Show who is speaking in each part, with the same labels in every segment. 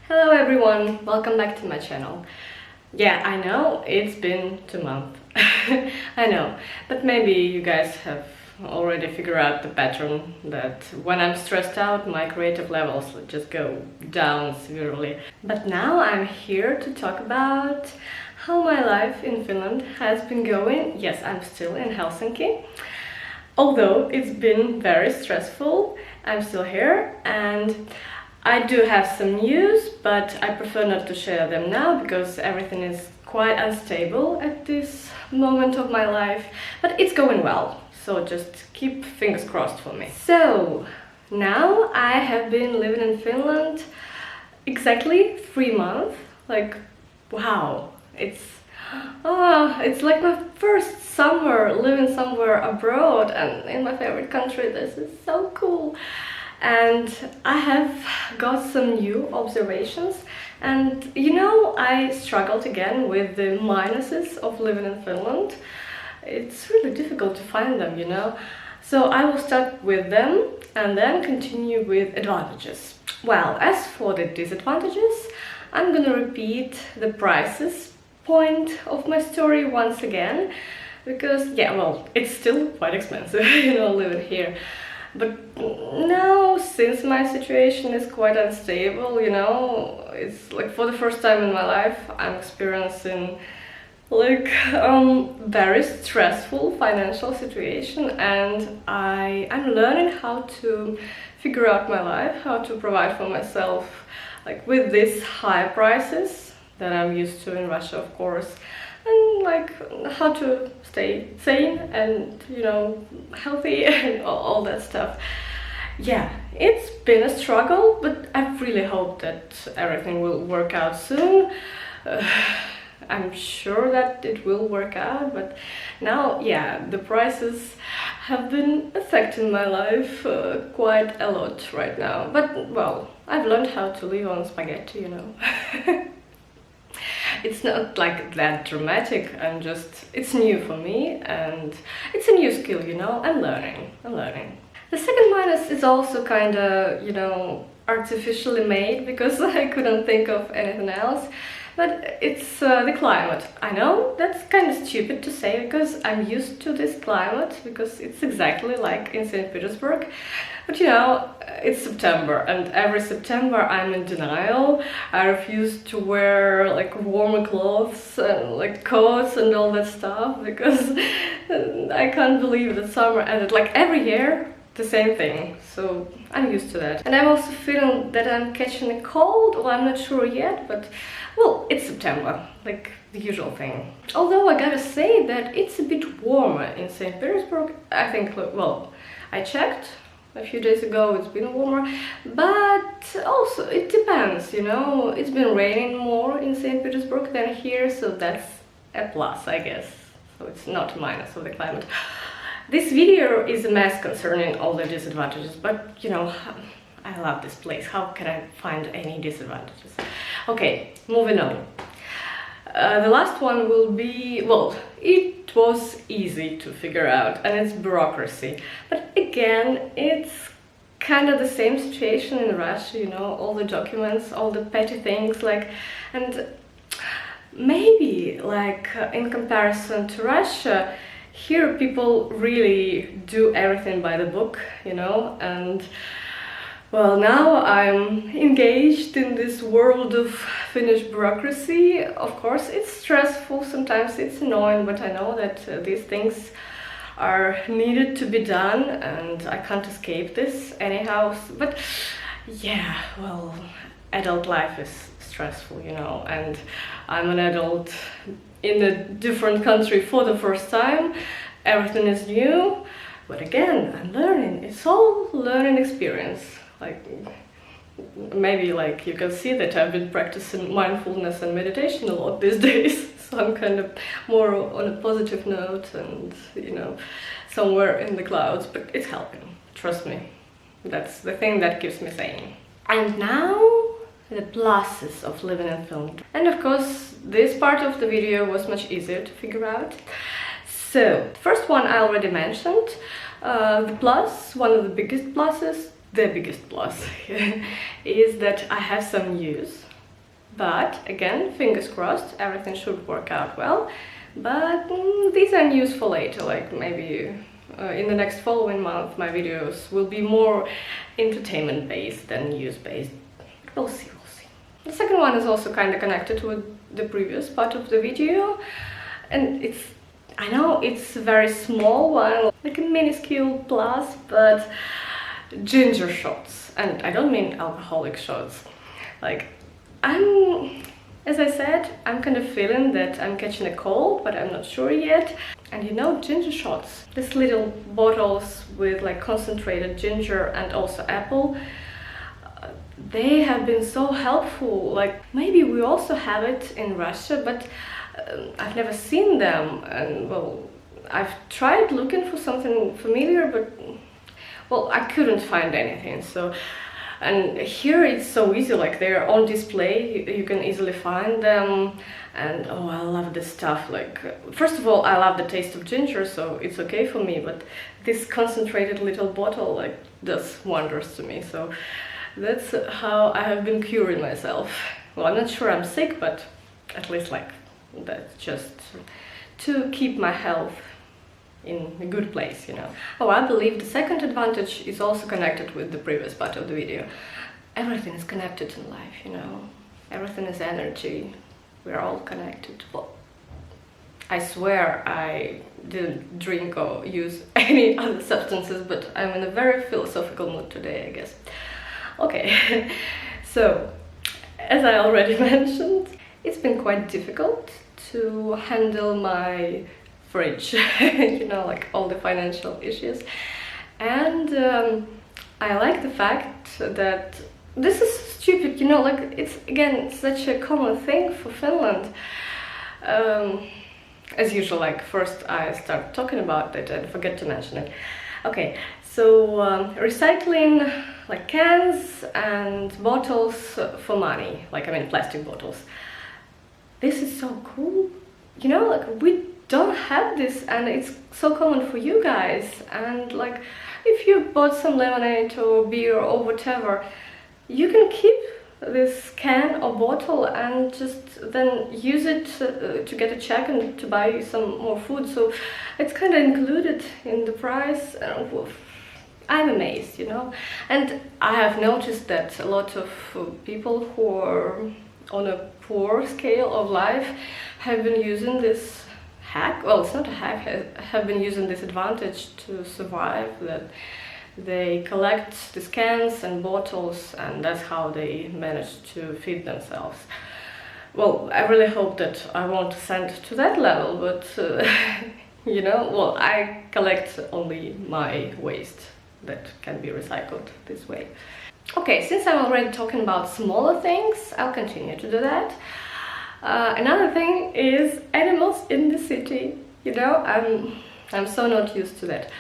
Speaker 1: Hello everyone, welcome back to my channel. Yeah, I know it's been 2 months. I know, but maybe you guys have already figured out the pattern that when I'm stressed out, my creative levels just go down severely. But now I'm here to talk about how my life in Finland has been going. Yes, I'm still in Helsinki. Although it's been very stressful, I'm still here and I do have some news, but I prefer not to share them now because everything is quite unstable at this moment of my life, but it's going well, so just keep fingers crossed for me. So now I have been living in Finland exactly 3 months. Like, wow, it's like my first summer living somewhere abroad and in my favorite country. This is so cool. And I have got some new observations, and I struggled again with the minuses of living in Finland. It's really difficult to find them, so I will start with them and then continue with advantages. Well, as for the disadvantages, I'm gonna repeat the prices point of my story once again, because yeah, well, it's still quite expensive, living here. But now, since my situation is quite unstable, it's like for the first time in my life I'm experiencing like very stressful financial situation, and I'm learning how to figure out my life, how to provide for myself, like with these high prices that I'm used to in Russia, of course, and like how to stay sane and healthy and all that stuff. Yeah, it's been a struggle, but I really hope that everything will work out soon. I'm sure that it will work out, but now, yeah, the prices have been affecting my life quite a lot right now. But well, I've learned how to live on spaghetti, It's not like that dramatic, it's new for me and it's a new skill, I'm learning. The second minus is also kind of, artificially made because I couldn't think of anything else, but it's the climate. I know that's kind of stupid to say because I'm used to this climate because it's exactly like in St. Petersburg. But it's September, and every September I'm in denial. I refuse to wear like warmer clothes and like coats and all that stuff because I can't believe that summer ended. Like every year the same thing, so I'm used to that. And I'm also feeling that I'm catching a cold. Well, I'm not sure yet, but well, it's September, like the usual thing. Although I gotta say that it's a bit warmer in St. Petersburg. I think, well, I checked a few days ago, it's been warmer, but also it depends, it's been raining more in St. Petersburg than here, so that's a plus, I guess. So it's not a minus of the climate. This video is a mess concerning all the disadvantages, but I love this place. How can I find any disadvantages? Okay, moving on. The last one will be, well, it was easy to figure out, and it's bureaucracy. But again, it's kind of the same situation in Russia, all the documents, all the petty things, and maybe, in comparison to Russia, here people really do everything by the book, and well, now I'm engaged in this world of Finnish bureaucracy. Of course, it's stressful, sometimes it's annoying, but I know that these things are needed to be done and I can't escape this anyhow. But yeah, well, adult life is stressful, and I'm an adult in a different country for the first time. Everything is new, but again, I'm learning. It's all learning experience. Maybe you can see that I've been practicing mindfulness and meditation a lot these days, so I'm kind of more on a positive note and somewhere in the clouds, but it's helping, trust me. That's the thing that keeps me sane. And now the pluses of living in Finland. And of course, this part of the video was much easier to figure out. So, the first one I already mentioned. The plus, one of the biggest pluses, the biggest plus is that I have some news. But again, fingers crossed, everything should work out well. But these are news for later, like maybe in the next following month my videos will be more entertainment based than news based. We'll see, we'll see. The second one is also kind of connected with the previous part of the video, and I know it's a very small one, like a minuscule plus, but ginger shots. And I don't mean alcoholic shots. Like, as I said, I'm kind of feeling that I'm catching a cold, but I'm not sure yet. And you know, ginger shots, these little bottles with like concentrated ginger and also apple, they have been so helpful. Like, maybe we also have it in Russia, but I've never seen them. And well, I've tried looking for something familiar, but well, I couldn't find anything. So, and here it's so easy, like they're on display, you can easily find them. And oh, I love this stuff. Like, first of all, I love the taste of ginger, so it's okay for me, but this concentrated little bottle like does wonders to me. So that's how I have been curing myself. Well, I'm not sure I'm sick, but at least like that's just to keep my health in a good place, you know. Oh, I believe the second advantage is also connected with the previous part of the video. Everything is connected in life, you know. Everything is energy. We're all connected. Well, I swear I didn't drink or use any other substances, but I'm in a very philosophical mood today, I guess. Okay, so as I already mentioned, it's been quite difficult to handle my fridge, you know, like all the financial issues. And I like the fact that this is stupid, you know, like it's again such a common thing for Finland. As usual, like first I start talking about it and forget to mention it. Okay, so recycling like cans and bottles for money, like I mean plastic bottles. This is so cool, you know, like we don't have this, and it's so common for you guys. And like if you bought some lemonade or beer or whatever, you can keep this can or bottle and just then use it to get a check and to buy some more food. So it's kind of included in the price. I'm amazed, you know. And I have noticed that a lot of people who are on a poor scale of life have been using this hack, well, it's not a hack, have been using this advantage to survive, that they collect these cans and bottles, and that's how they manage to feed themselves. Well, I really hope that I won't ascend to that level, but you know, well, I collect only my waste that can be recycled this way. Okay, since I'm already talking about smaller things, I'll continue to do that. Another thing is animals in the city. You know, I'm so not used to that.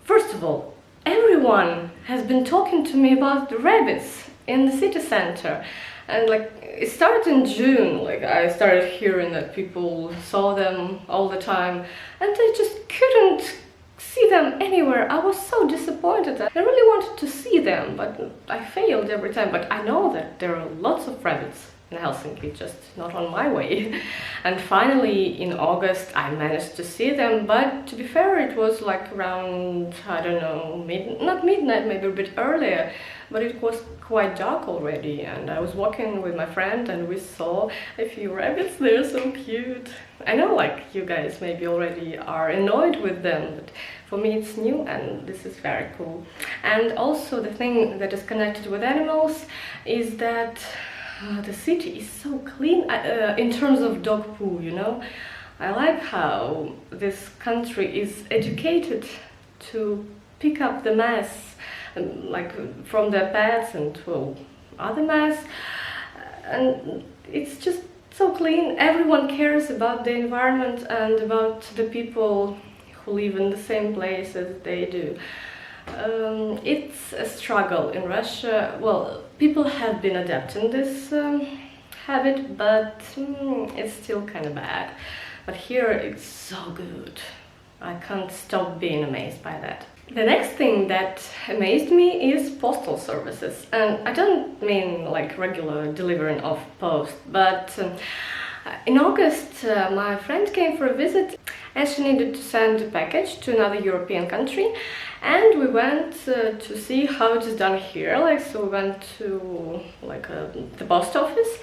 Speaker 1: First of all, everyone has been talking to me about the rabbits in the city center, and like it started in June. Like I started hearing that people saw them all the time, and I just couldn't see them anywhere. I was so disappointed. I really wanted to see them, but I failed every time. But I know that there are lots of rabbits in Helsinki, just not on my way. And finally in August I managed to see them, but to be fair, it was like around, I don't know, not midnight, maybe a bit earlier, but it was quite dark already. And I was walking with my friend and we saw a few rabbits. They're so cute. I know, like, you guys maybe already are annoyed with them, but for me it's new and this is very cool. And also the thing that is connected with animals is that the city is so clean in terms of dog poo, you know. I like how this country is educated to pick up the mess, like from their pets and well, other mess, and it's just so clean. Everyone cares about the environment and about the people who live in the same place as they do. It's a struggle in Russia. Well, people have been adapting this habit, but it's still kind of bad. But here it's so good. I can't stop being amazed by that. The next thing that amazed me is postal services, and I don't mean like regular delivering of post, but in August my friend came for a visit and she needed to send a package to another European country, and we went to see how it is done here. Like, so we went to like the post office.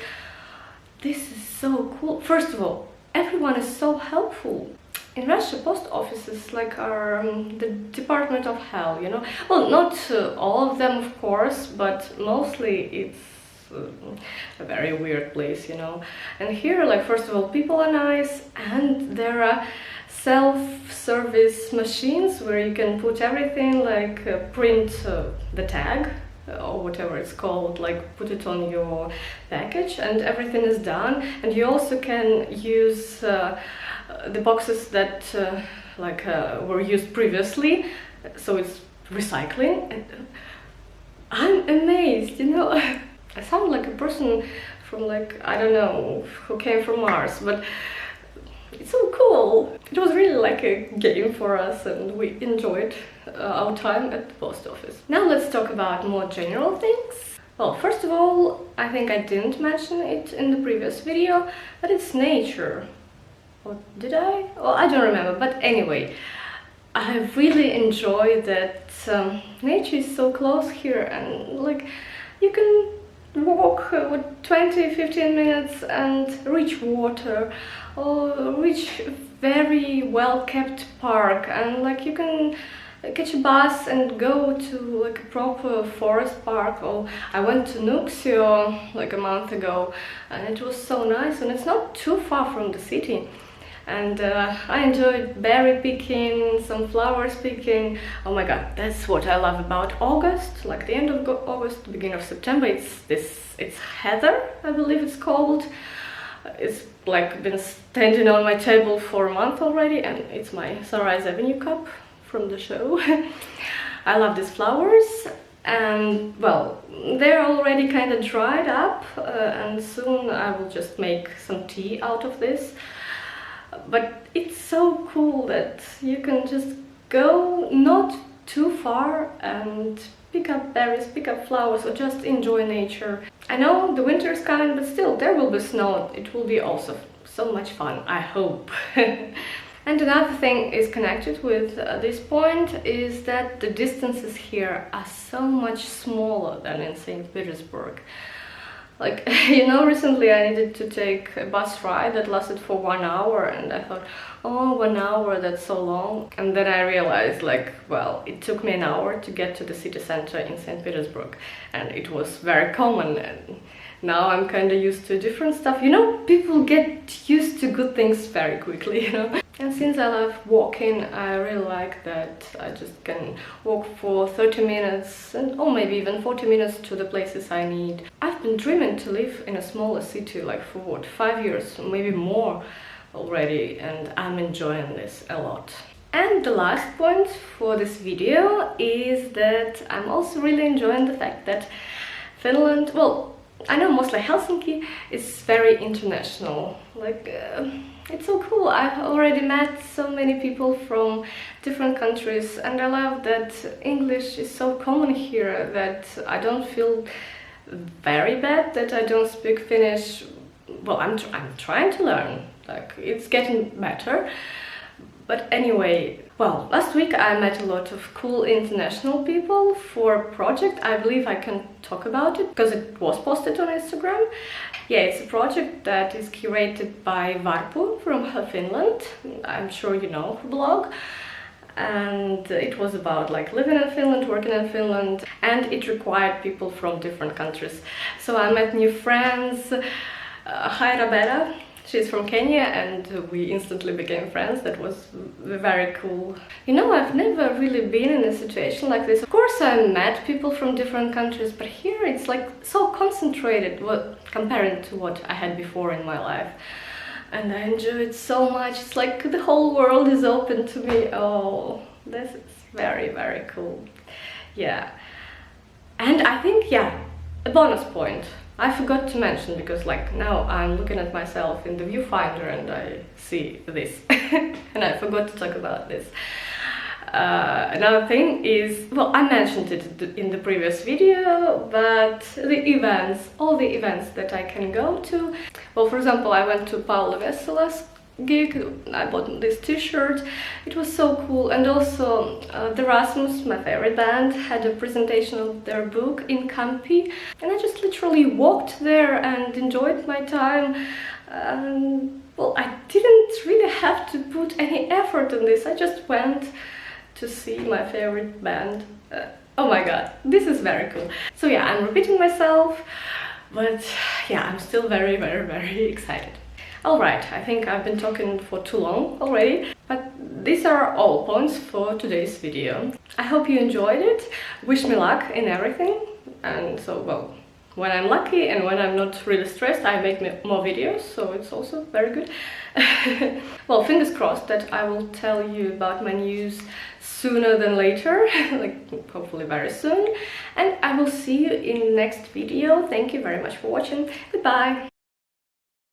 Speaker 1: This is so cool. First of all, everyone is so helpful. In Russia, post offices like are the department of hell, you know. Well, not all of them, of course, but mostly it's a very weird place, you know. And here, like, first of all, people are nice, and there are self-service machines where you can put everything, like print the tag or whatever it's called, like put it on your package, and everything is done. And you also can use the boxes that were used previously, so it's recycling. And I'm amazed, you know. I sound like a person from, like, I don't know, who came from Mars, but it's so cool. It was really like a game for us, and we enjoyed our time at the post office. Now let's talk about more general things. Well, first of all, I think I didn't mention it in the previous video, but it's nature. Or did I? Well, I don't remember, but anyway, I really enjoy that nature is so close here, and like you can walk with 20-15 minutes and reach water or reach a very well kept park, and like you can catch a bus and go to like a proper forest park. Or I went to Nuxio like a month ago, and it was so nice, and it's not too far from the city. And I enjoyed berry picking, some flowers picking. Oh my god, that's what I love about August, like the end of August, beginning of September. It's heather, I believe it's called. It's like been standing on my table for a month already, and it's my Sunrise Avenue cup from the show. I love these flowers, and well, they're already kind of dried up, and soon I will just make some tea out of this. But it's so cool that you can just go not too far and pick up berries, pick up flowers, or just enjoy nature. I know the winter is coming, but still there will be snow. It will be also so much fun, I hope. And another thing is connected with this point is that the distances here are so much smaller than in St. Petersburg. Like, you know, recently I needed to take a bus ride that lasted for 1 hour, and I thought, oh, 1 hour, that's so long. And then I realized, like, well, it took me an hour to get to the city center in St. Petersburg, and it was very common. And now I'm kind of used to different stuff. You know, people get used to good things very quickly, you know. And since I love walking, I really like that I just can walk for 30 minutes or maybe even 40 minutes to the places I need. I've been dreaming to live in a smaller city like for what, 5 years, maybe more already, and I'm enjoying this a lot. And the last point for this video is that I'm also really enjoying the fact that Finland, well, I know mostly Helsinki is very international. Like, it's so cool. I've already met so many people from different countries, and I love that English is so common here that I don't feel very bad that I don't speak Finnish. Well, I'm trying to learn. Like, it's getting better. But anyway, well, last week I met a lot of cool international people for a project. I believe I can talk about it because it was posted on Instagram. Yeah, it's a project that is curated by Varpu from Finland. I'm sure you know her blog. And it was about like living in Finland, working in Finland, and it required people from different countries. So I met new friends. Hi Rabera. She's from Kenya, and we instantly became friends. That was very cool. You know, I've never really been in a situation like this. Of course, I met people from different countries, but here it's like so concentrated compared to what I had before in my life. And I enjoy it so much. It's like the whole world is open to me. Oh, this is very, very cool. Yeah. And I think, yeah, a bonus point I forgot to mention, because like now I'm looking at myself in the viewfinder and I see this and I forgot to talk about this. Another thing is, well, I mentioned it in the previous video, but the events, all the events that I can go to. Well, for example, I went to Paul Vessela's gig. I bought this t-shirt. It was so cool. And also the Rasmus, my favorite band, had a presentation of their book in Kamppi, and I just literally walked there and enjoyed my time. Well, I didn't really have to put any effort in this. I just went to see my favorite band. Oh my god, this is very cool. So yeah, I'm repeating myself, but yeah, I'm still very, very, very excited. Alright, I think I've been talking for too long already, but these are all points for today's video. I hope you enjoyed it. Wish me luck in everything. And so, well, when I'm lucky and when I'm not really stressed, I make more videos, so it's also very good. Well, fingers crossed that I will tell you about my news sooner than later, like hopefully very soon. And I will see you in the next video. Thank you very much for watching. Goodbye!